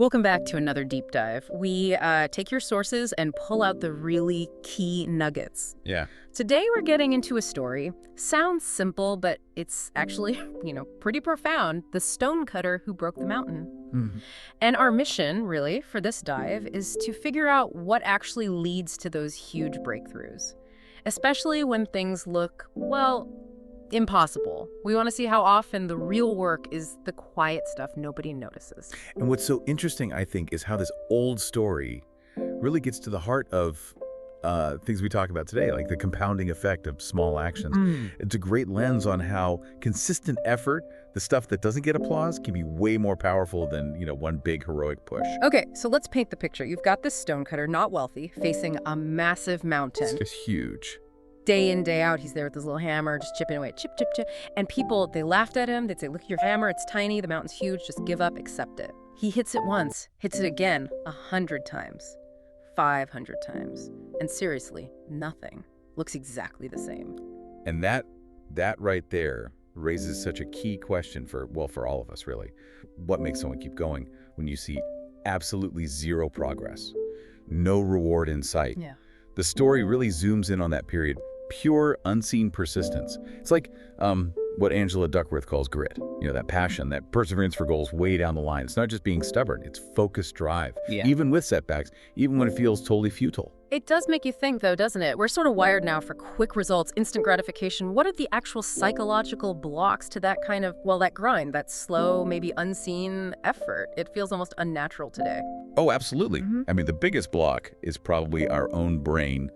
Welcome back to another deep dive. We take your sources and pull out the really key nuggets. Yeah. Today we're getting into a story. Sounds simple, but it's actually, pretty profound. The stonecutter who broke the mountain. Mhm. And our mission, really, for this dive is to figure out what actually leads to those huge breakthroughs. Especially when things look, well, impossible. We want to see how often the real work is the quiet stuff nobody notices. And what's so interesting, I think, is how this old story really gets to the heart of things we talk about today, like the compounding effect of small actions. It's a great lens on how consistent effort, the stuff that doesn't get applause, can be way more powerful than, one big heroic push. Okay, so let's paint the picture. You've got this stonecutter, not wealthy, facing a massive mountain. It's just huge. Day in, day out, he's there with his little hammer, just chipping away, chip, chip, chip. And people, they laughed at him. They'd say, look at your hammer, it's tiny, the mountain's huge, just give up, accept it. He hits it once, hits it again, 100 times, 500 times. And seriously, nothing. Looks exactly the same. And that right there raises such a key question for all of us, really. What makes someone keep going when you see absolutely zero progress, no reward in sight? Yeah. The story really zooms in on that period. Pure, unseen persistence. It's like what Angela Duckworth calls grit. That passion, that perseverance for goals way down the line. It's not just being stubborn, it's focused drive. Yeah. Even with setbacks, even when it feels totally futile. It does make you think, though, doesn't it? We're sort of wired now for quick results, instant gratification. What are the actual psychological blocks to that kind of, that grind, that slow, maybe unseen effort? It feels almost unnatural today. Oh, absolutely. I mean, the biggest block is probably our own brain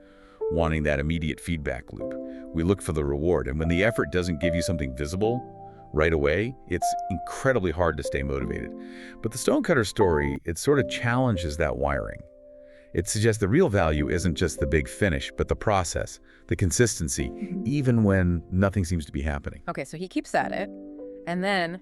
wanting that immediate feedback loop. We look for the reward, and when the effort doesn't give you something visible right away, it's incredibly hard to stay motivated. But the stonecutter story, it sort of challenges that wiring. It suggests the real value isn't just the big finish, but the process, the consistency, even when nothing seems to be happening. Okay, so he keeps at it, and then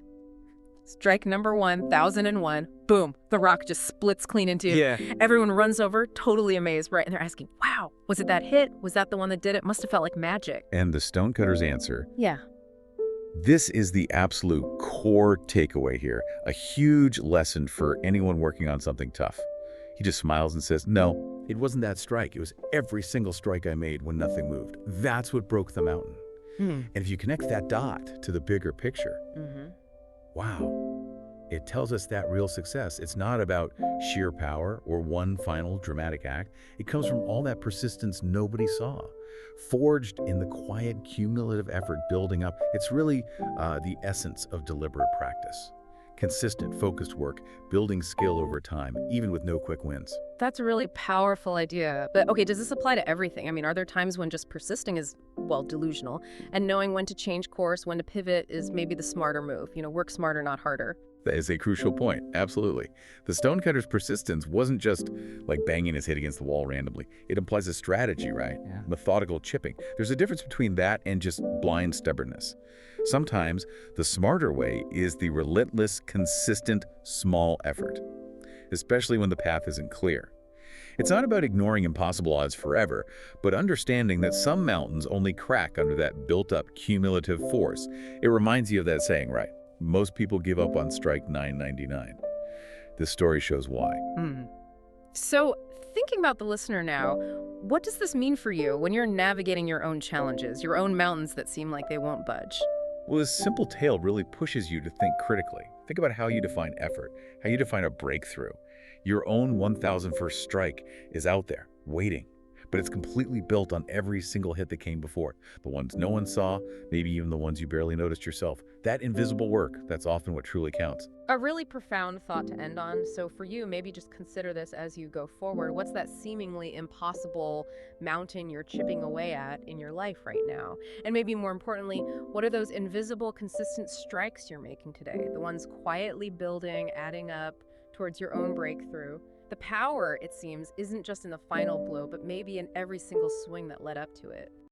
strike number 1001, boom, the rock just splits clean in two. Yeah. Everyone runs over, totally amazed, right? And they're asking, wow, was it that hit? Was that the one that did it? Must have felt like magic. And the stonecutter's answer, Yeah. this is the absolute core takeaway here, a huge lesson for anyone working on something tough. He just smiles and says, no, it wasn't that strike. It was every single strike I made when nothing moved. That's what broke the mountain. And if you connect that dot to the bigger picture, wow, it tells us that real success, it's not about sheer power or one final dramatic act. It comes from all that persistence nobody saw, forged in the quiet, cumulative effort building up. It's really the essence of deliberate practice. Consistent, focused work, building skill over time, even with no quick wins. That's a really powerful idea. But okay, does this apply to everything? I mean, are there times when just persisting is, delusional, and knowing when to change course, when to pivot is maybe the smarter move? Work smarter, not harder. That is a crucial point, absolutely. The stonecutter's persistence wasn't just like banging his head against the wall randomly. It implies a strategy, right? Yeah. Methodical chipping. There's a difference between that and just blind stubbornness. Sometimes the smarter way is the relentless, consistent, small effort, especially when the path isn't clear. It's not about ignoring impossible odds forever, but understanding that some mountains only crack under that built-up cumulative force. It reminds you of that saying, right? Most people give up on strike 999. This story shows why. So, thinking about the listener now, what does this mean for you when you're navigating your own challenges, your own mountains that seem like they won't budge? Well, this simple tale really pushes you to think critically. Think about how you define effort, how you define a breakthrough. Your own 1001st strike is out there, waiting, but it's completely built on every single hit that came before. The ones no one saw, maybe even the ones you barely noticed yourself. That invisible work, that's often what truly counts. A really profound thought to end on. So for you, maybe just consider this as you go forward. What's that seemingly impossible mountain you're chipping away at in your life right now? And maybe more importantly, what are those invisible, consistent strikes you're making today? The ones quietly building, adding up towards your own breakthrough. The power, it seems, isn't just in the final blow, but maybe in every single swing that led up to it.